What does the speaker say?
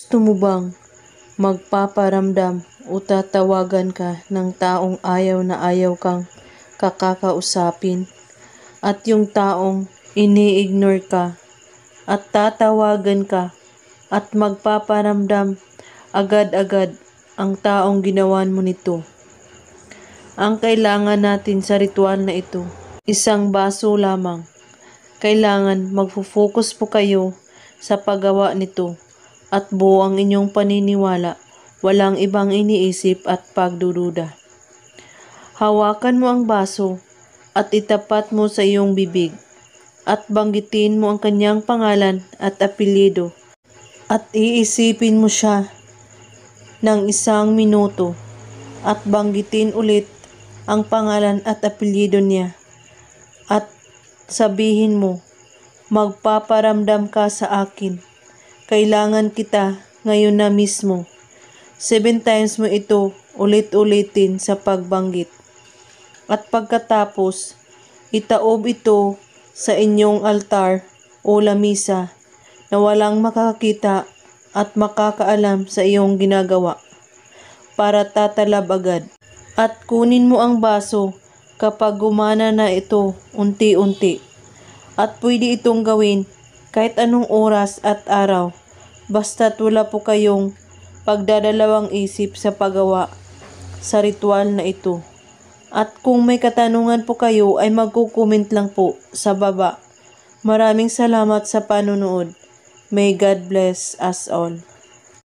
Gusto mo bang magpaparamdam o tatawagan ka ng taong ayaw na ayaw kang kakausapin at yung taong ini-ignore ka at tatawagan ka at magpaparamdam agad-agad ang taong ginawan mo nito? Ang kailangan natin sa ritual na ito, isang baso lamang. Kailangan magfo-focus po kayo sa paggawa nito at buo ang inyong paniniwala, walang ibang iniisip at pagdududa. Hawakan mo ang baso at itapat mo sa iyong bibig at banggitin mo ang kanyang pangalan at apelyido at iisipin mo siya ng 1 minuto at banggitin ulit ang pangalan at apelyido niya at sabihin mo, magpaparamdam ka sa akin. Kailangan kita ngayon na mismo. 7 times mo ito ulit-ulitin sa pagbanggit. At pagkatapos, itaob ito sa inyong altar o lamisa na walang makakakita at makakaalam sa iyong ginagawa para tatalab agad. At kunin mo ang baso kapag gumana na ito unti-unti. At pwede itong gawin kahit anong oras at araw, basta't wala po kayong pagdadalawang isip sa paggawa sa ritual na ito. At kung may katanungan po kayo ay magko-comment lang po sa baba. Maraming salamat sa panonood. May God bless us all.